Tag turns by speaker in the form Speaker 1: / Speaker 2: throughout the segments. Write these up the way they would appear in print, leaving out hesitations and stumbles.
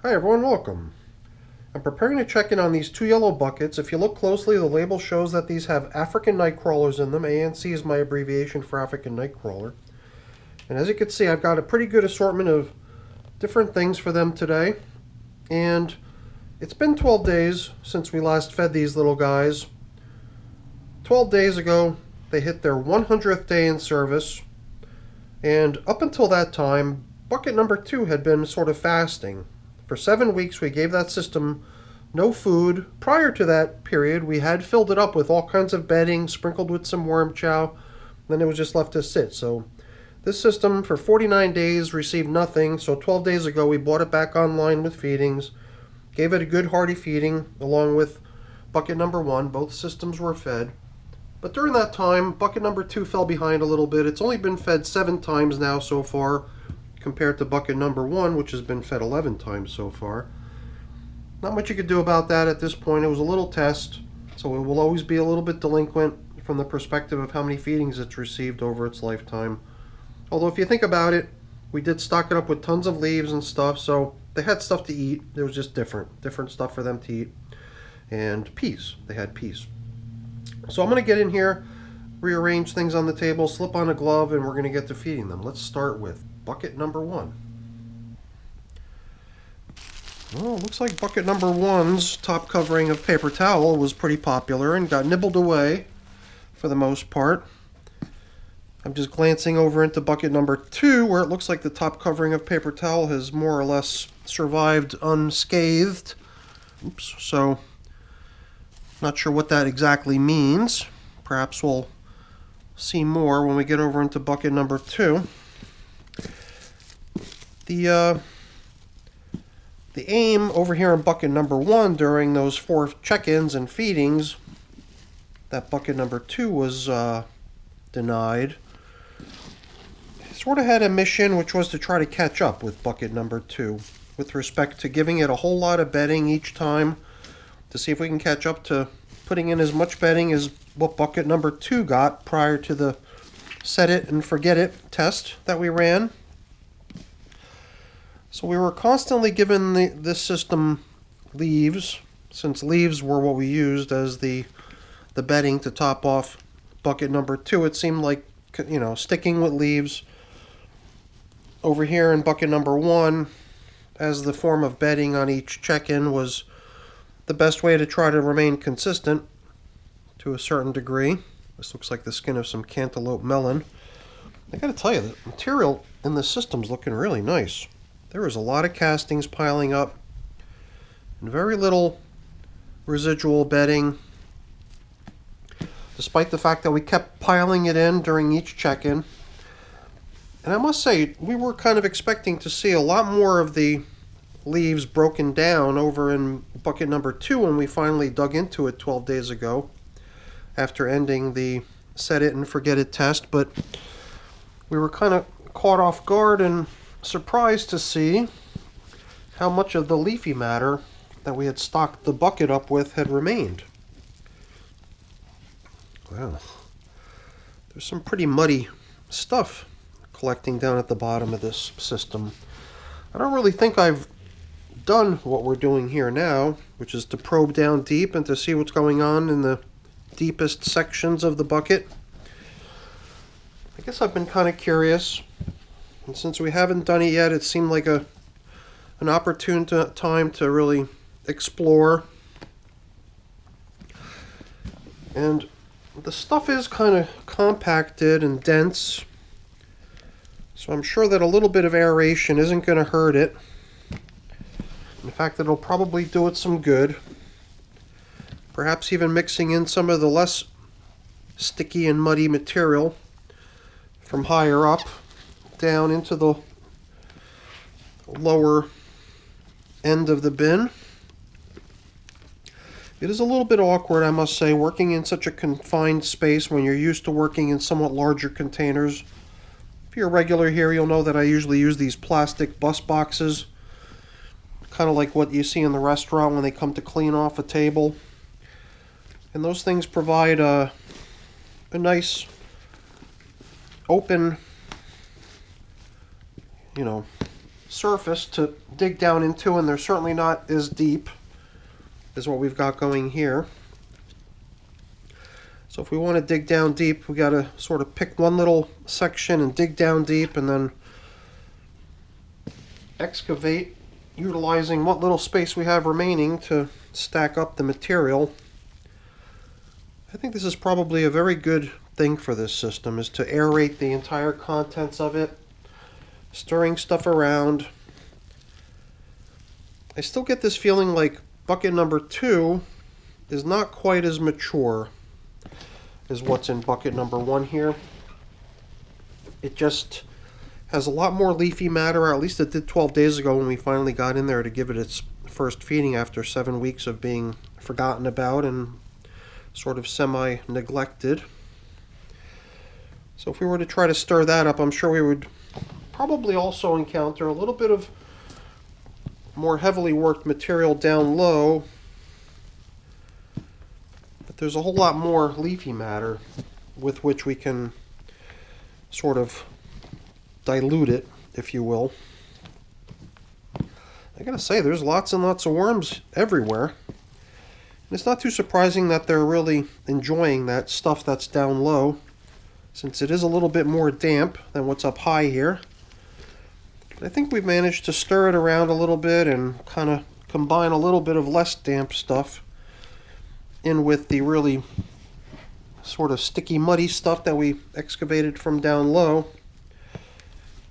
Speaker 1: Hi everyone, welcome. I'm preparing to check in on these two yellow buckets. If you look closely, the label shows that these have African night crawlers in them. ANC is my abbreviation for African night crawler. And as you can see, I've got a pretty good assortment of different things for them today. And it's been 12 days since we last fed these little guys. 12 days ago, they hit their 100th day in service. And up until that time, bucket number 2 had been sort of fasting. For 7 weeks, we gave that system no food. Prior to that period, we had filled it up with all kinds of bedding, sprinkled with some worm chow, then it was just left to sit. So this system for 49 days received nothing, so 12 days ago we brought it back online with feedings, gave it a good hearty feeding along with bucket number 1. Both systems were fed. But during that time, bucket number 2 fell behind a little bit. It's only been fed 7 times now so far, compared to bucket number 1, which has been fed 11 times so far. Not much you could do about that at this point. It was a little test, so it will always be a little bit delinquent from the perspective of how many feedings it's received over its lifetime. Although if you think about it, we did stock it up with tons of leaves and stuff, so they had stuff to eat. It was just different stuff for them to eat. And peas. They had peas. So I'm going to get in here, rearrange things on the table, slip on a glove, and we're going to get to feeding them. Let's start with bucket number 1. Well, it looks like bucket number 1's top covering of paper towel was pretty popular and got nibbled away for the most part. I'm just glancing over into bucket number 2, where it looks like the top covering of paper towel has more or less survived unscathed. Oops, so not sure what that exactly means. Perhaps we'll see more when we get over into bucket number 2. The aim over here in bucket number 1 during those 4 check-ins and feedings, that bucket number 2 was denied. It sort of had a mission which was to try to catch up with bucket number 2 with respect to giving it a whole lot of bedding each time to see if we can catch up to putting in as much bedding as what bucket number 2 got prior to the set it and forget it test that we ran. So we were constantly given this system leaves, since leaves were what we used as the bedding to top off bucket number 2. It seemed like, sticking with leaves over here in bucket number 1 as the form of bedding on each check-in was the best way to try to remain consistent to a certain degree. This looks like the skin of some cantaloupe melon. I gotta tell you, the material in the system's looking really nice. There is a lot of castings piling up and very little residual bedding, despite the fact that we kept piling it in during each check-in. And I must say, we were kind of expecting to see a lot more of the leaves broken down over in bucket number 2 when we finally dug into it 12 days ago after ending the set it and forget it test, but we were kind of caught off guard and surprised to see how much of the leafy matter that we had stocked the bucket up with had remained. Wow, there's some pretty muddy stuff collecting down at the bottom of this system. I don't really think I've done what we're doing here now, which is to probe down deep and to see what's going on in the deepest sections of the bucket. I guess I've been kind of curious. And since we haven't done it yet, it seemed like an opportune time to really explore. And the stuff is kind of compacted and dense, so I'm sure that a little bit of aeration isn't going to hurt it. In fact, it'll probably do it some good. Perhaps even mixing in some of the less sticky and muddy material from higher up down into the lower end of the bin. It is a little bit awkward, I must say, working in such a confined space when you're used to working in somewhat larger containers. If you're a regular here, you'll know that I usually use these plastic bus boxes, kind of like what you see in the restaurant when they come to clean off a table. And those things provide a nice open, surface to dig down into, and they're certainly not as deep as what we've got going here. So if we want to dig down deep, we got to sort of pick one little section and dig down deep and then excavate, utilizing what little space we have remaining to stack up the material. I think this is probably a very good thing for this system, is to aerate the entire contents of it, stirring stuff around. I still get this feeling like bucket number 2 is not quite as mature as what's in bucket number 1 here. It just has a lot more leafy matter, or at least it did 12 days ago when we finally got in there to give it its first feeding after 7 weeks of being forgotten about and sort of semi-neglected. So if we were to try to stir that up, I'm sure we would probably also encounter a little bit of more heavily worked material down low, but there's a whole lot more leafy matter with which we can sort of dilute it, if you will. I gotta say, there's lots and lots of worms everywhere. And it's not too surprising that they're really enjoying that stuff that's down low, since it is a little bit more damp than what's up high here. But I think we've managed to stir it around a little bit and kind of combine a little bit of less damp stuff in with the really sort of sticky, muddy stuff that we excavated from down low.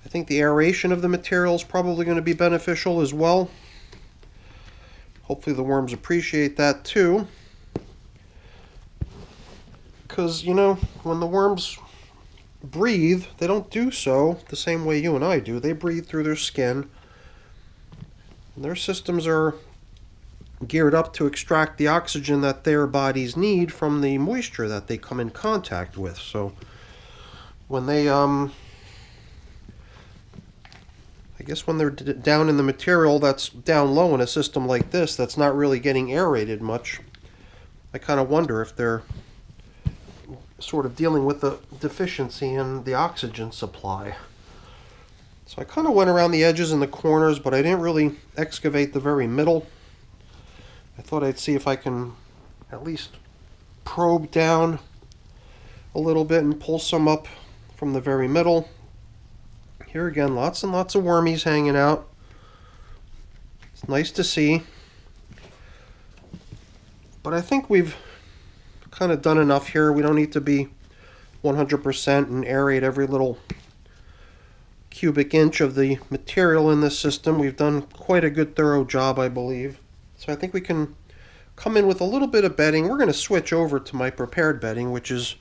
Speaker 1: I think the aeration of the material is probably going to be beneficial as well. Hopefully the worms appreciate that too. Because, you know, when the worms breathe, they don't do so the same way you and I do. They breathe through their skin. And their systems are geared up to extract the oxygen that their bodies need from the moisture that they come in contact with. So when they I guess when they're down in the material that's down low in a system like this that's not really getting aerated much, I kind of wonder if they're sort of dealing with the deficiency in the oxygen supply. So I kind of went around the edges and the corners, but I didn't really excavate the very middle. I thought I'd see if I can at least probe down a little bit and pull some up from the very middle. Here again, lots and lots of wormies hanging out. It's nice to see. But I think we've kind of done enough here. We don't need to be 100% and aerate every little cubic inch of the material in this system. We've done quite a good thorough job, I believe. So I think we can come in with a little bit of bedding. We're going to switch over to my prepared bedding, which is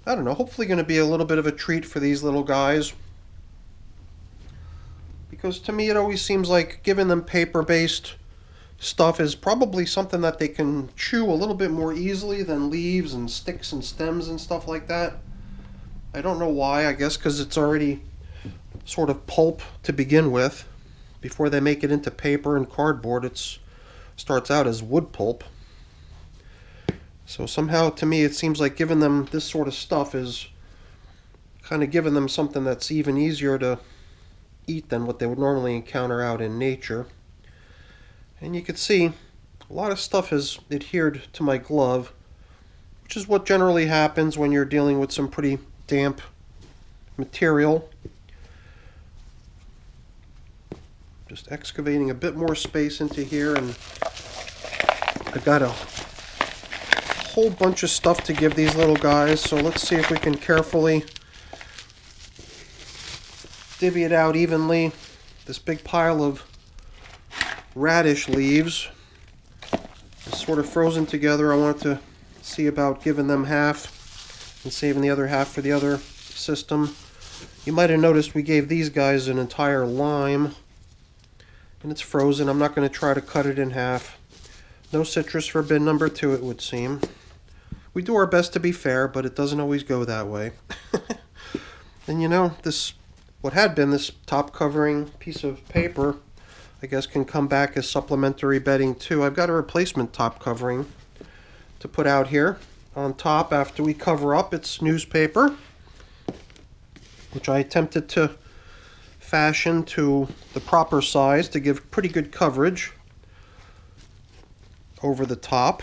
Speaker 1: I don't know, hopefully going to be a little bit of a treat for these little guys. Because to me it always seems like giving them paper-based stuff is probably something that they can chew a little bit more easily than leaves and sticks and stems and stuff like that. I don't know why, I guess because it's already sort of pulp to begin with. Before they make it into paper and cardboard, it starts out as wood pulp. So somehow, to me, it seems like giving them this sort of stuff is kind of giving them something that's even easier to eat than what they would normally encounter out in nature. And you can see a lot of stuff has adhered to my glove, which is what generally happens when you're dealing with some pretty damp material. Just excavating a bit more space into here, and I've got a whole bunch of stuff to give these little guys, so let's see if we can carefully divvy it out evenly. This big pile of radish leaves is sort of frozen together. I wanted to see about giving them half and saving the other half for the other system. You might have noticed we gave these guys an entire lime, and it's frozen. I'm not going to try to cut it in half. No citrus for bin number 2, it would seem. We do our best to be fair, but it doesn't always go that way. And you know, what had been this top covering piece of paper, I guess can come back as supplementary bedding too. I've got a replacement top covering to put out here on top after we cover up. It's newspaper, which I attempted to fashioned to the proper size to give pretty good coverage over the top.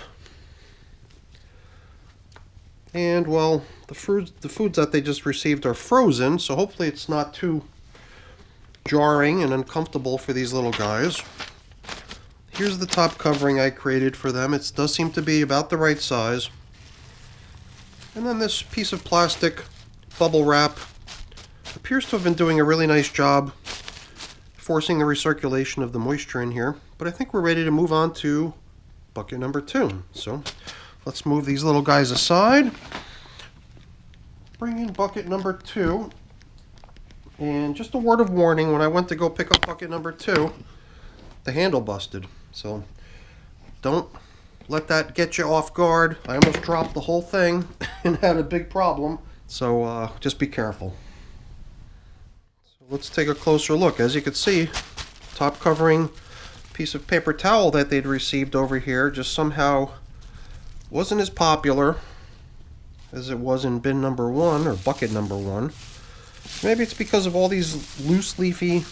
Speaker 1: And well, the foods that they just received are frozen, so hopefully it's not too jarring and uncomfortable for these little guys. Here's the top covering I created for them. It does seem to be about the right size. And then this piece of plastic bubble wrap appears to have been doing a really nice job forcing the recirculation of the moisture in here. But I think we're ready to move on to bucket number 2. So let's move these little guys aside. Bring in bucket number 2. And just a word of warning, when I went to go pick up bucket number 2, the handle busted. So don't let that get you off guard. I almost dropped the whole thing and had a big problem. So just be careful. So let's take a closer look. As you can see, top covering piece of paper towel that they'd received over here just somehow wasn't as popular as it was in bin number 1 or bucket number 1. Maybe it's because of all these loose leafy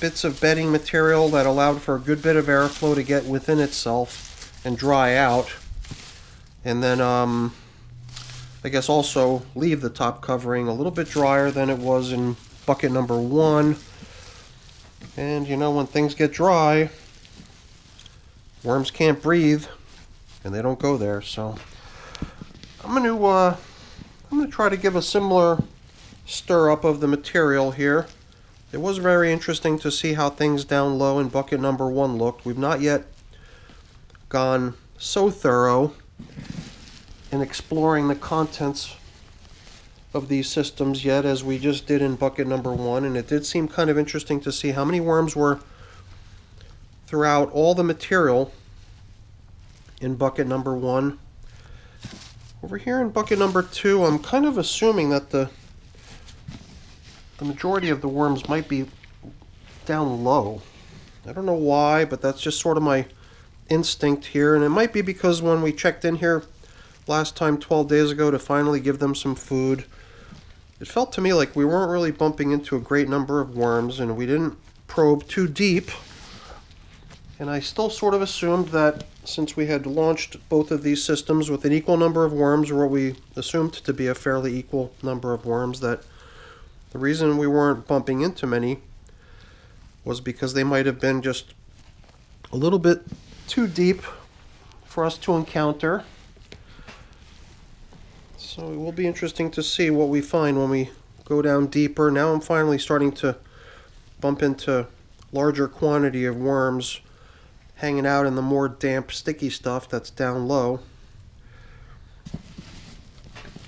Speaker 1: bits of bedding material that allowed for a good bit of airflow to get within itself and dry out, and then I guess also leave the top covering a little bit drier than it was in bucket number 1. And you know, when things get dry, worms can't breathe and they don't go there. So I'm going to try to give a similar stir up of the material here. It was very interesting to see how things down low in bucket number 1 looked. We've not yet gone so thorough in exploring the contents of these systems yet as we just did in bucket number 1, and it did seem kind of interesting to see how many worms were throughout all the material in bucket number 1. Over here in bucket number 2, I'm kind of assuming that the majority of the worms might be down low. I don't know why, but that's just sort of my instinct here, and it might be because when we checked in here last time 12 days ago to finally give them some food, it felt to me like we weren't really bumping into a great number of worms and we didn't probe too deep. And I still sort of assumed that since we had launched both of these systems with an equal number of worms, or what we assumed to be a fairly equal number of worms, that the reason we weren't bumping into many was because they might have been just a little bit too deep for us to encounter. So it will be interesting to see what we find when we go down deeper. Now I'm finally starting to bump into larger quantity of worms hanging out in the more damp, sticky stuff that's down low.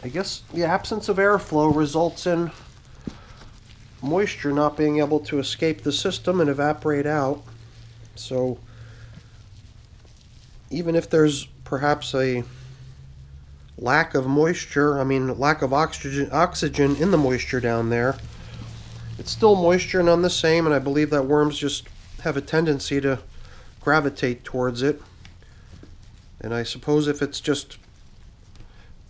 Speaker 1: I guess the absence of airflow results in moisture not being able to escape the system and evaporate out. So even if there's perhaps a lack of moisture, lack of oxygen in the moisture down there, it's still moisture none the same, and I believe that worms just have a tendency to gravitate towards it. And I suppose if it's just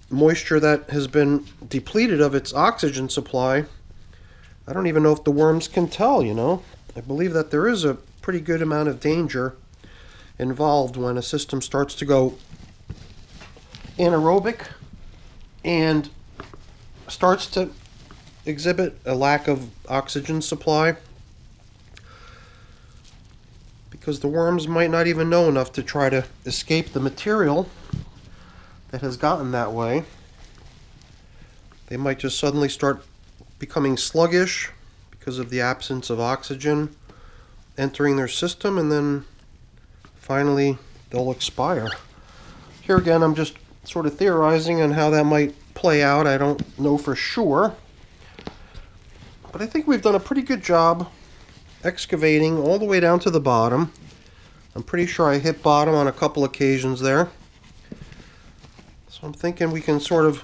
Speaker 1: moisture that has been depleted of its oxygen supply, I don't even know if the worms can tell, you know. I believe that there is a pretty good amount of danger involved when a system starts to go anaerobic and starts to exhibit a lack of oxygen supply, because the worms might not even know enough to try to escape the material that has gotten that way. They might just suddenly start becoming sluggish because of the absence of oxygen entering their system, and then finally they'll expire. Here again, I'm just sort of theorizing on how that might play out. I don't know for sure, but I think we've done a pretty good job excavating all the way down to the bottom. I'm pretty sure I hit bottom on a couple occasions there, so I'm thinking we can sort of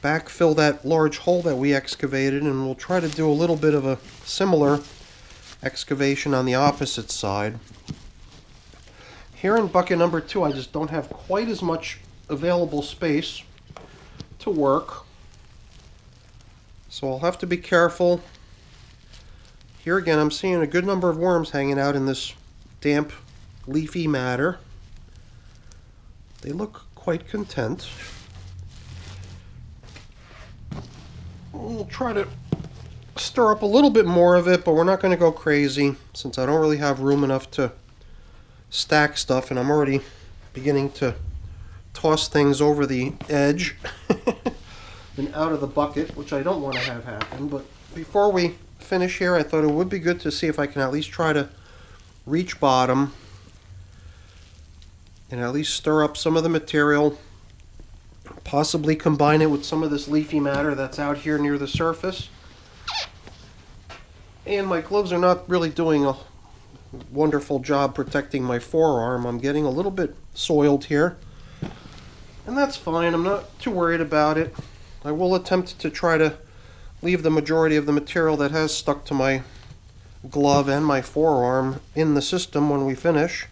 Speaker 1: backfill that large hole that we excavated, and we'll try to do a little bit of a similar excavation on the opposite side. Here in bucket number 2, I just don't have quite as much available space to work. So I'll have to be careful. Here again, I'm seeing a good number of worms hanging out in this damp, leafy matter. They look quite content. We'll try to stir up a little bit more of it, but we're not going to go crazy since I don't really have room enough to stack stuff, and I'm already beginning to toss things over the edge and out of the bucket, which I don't want to have happen. But before we finish here, I thought it would be good to see if I can at least try to reach bottom and at least stir up some of the material, possibly combine it with some of this leafy matter that's out here near the surface. And my gloves are not really doing a wonderful job protecting my forearm. I'm getting a little bit soiled here, and that's fine. I'm not too worried about it. I will attempt to try to leave the majority of the material that has stuck to my glove and my forearm in the system when we finish,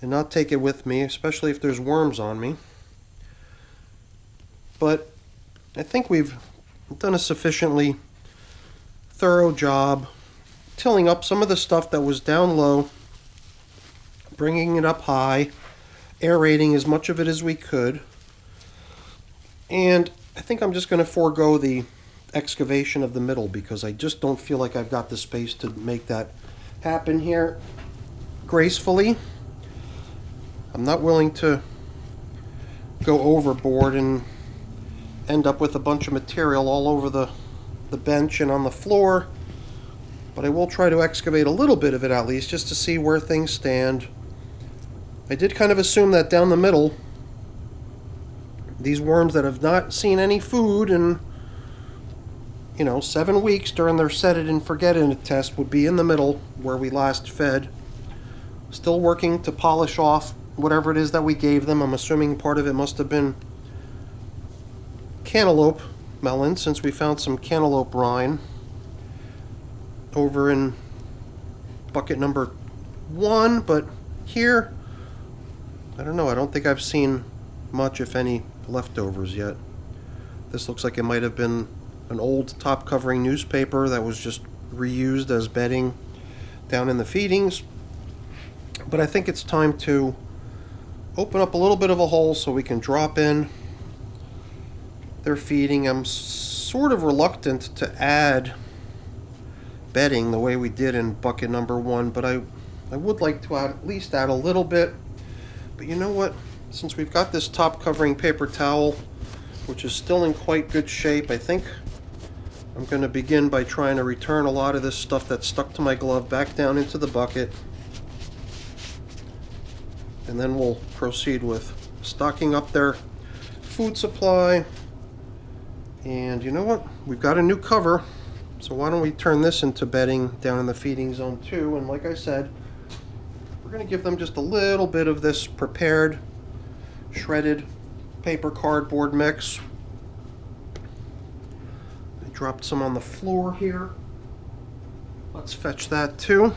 Speaker 1: and not take it with me, especially if there's worms on me. But I think we've done a sufficiently thorough job tilling up some of the stuff that was down low, bringing it up high, aerating as much of it as we could. And I think I'm just going to forego the excavation of the middle because I just don't feel like I've got the space to make that happen here gracefully. I'm not willing to go overboard and end up with a bunch of material all over the bench and on the floor, but I will try to excavate a little bit of it at least just to see where things stand. I did kind of assume that down the middle, these worms that have not seen any food in 7 weeks during their set it and forget it test would be in the middle where we last fed, still working to polish off whatever it is that we gave them. I'm assuming part of it must have been cantaloupe melon, since we found some cantaloupe rind over in bucket number 1, but here, I don't know, I don't think I've seen much, if any, leftovers yet. This looks like it might have been an old top covering newspaper that was just reused as bedding down in the feedings. But I think it's time to open up a little bit of a hole so we can drop in their feeding. I'm sort of reluctant to add bedding the way we did in bucket number 1, but I would like to at least add a little bit. But you know what? Since we've got this top covering paper towel, which is still in quite good shape, I think I'm going to begin by trying to return a lot of this stuff that's stuck to my glove back down into the bucket. And then we'll proceed with stocking up their food supply. And you know what? We've got a new cover, so why don't we turn this into bedding down in the feeding zone too. And like I said, we're going to give them just a little bit of this prepared shredded paper cardboard mix. I dropped some on the floor here. Let's fetch that too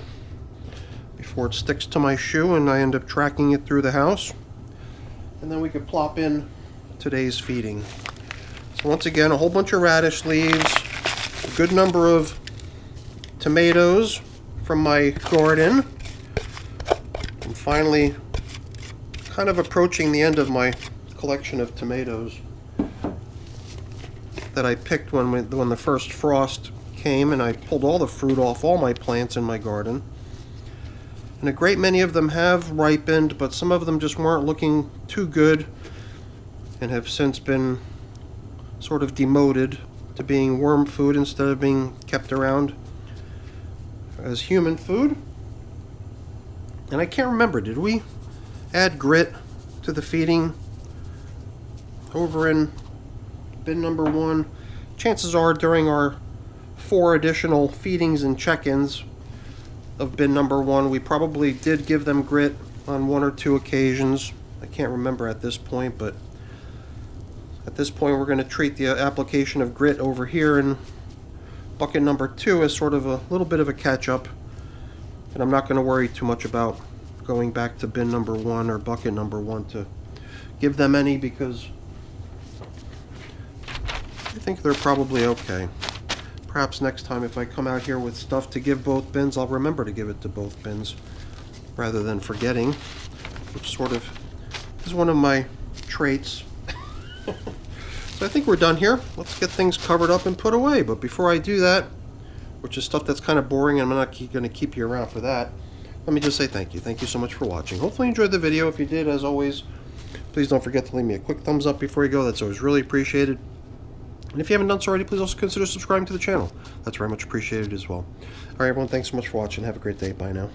Speaker 1: before it sticks to my shoe and I end up tracking it through the house. And then we could plop in today's feeding. So once again, a whole bunch of radish leaves, a good number of tomatoes from my garden. I'm finally kind of approaching the end of my collection of tomatoes that I picked when the first frost came, and I pulled all the fruit off all my plants in my garden. And a great many of them have ripened, but some of them just weren't looking too good and have since been sort of demoted to being worm food instead of being kept around as human food. And I can't remember, did we add grit to the feeding over in bin number 1? Chances are during our 4 additional feedings and check-ins of bin number 1, we probably did give them grit on 1 or 2 occasions. I can't remember at this point, but at this point we're going to treat the application of grit over here in bucket number 2 as sort of a little bit of a catch-up, and I'm not going to worry too much about going back to bin number 1 or bucket number 1 to give them any, because I think they're probably okay. Perhaps next time if I come out here with stuff to give both bins, I'll remember to give it to both bins rather than forgetting, which sort of is one of my traits. So I think we're done here. Let's get things covered up and put away. But before I do that, which is stuff that's kind of boring and I'm not going to keep you around for that, let me just say thank you. Thank you so much for watching. Hopefully you enjoyed the video. If you did, as always, please don't forget to leave me a quick thumbs up before you go. That's always really appreciated. And if you haven't done so already, please also consider subscribing to the channel. That's very much appreciated as well. Alright everyone, thanks so much for watching. Have a great day. Bye now.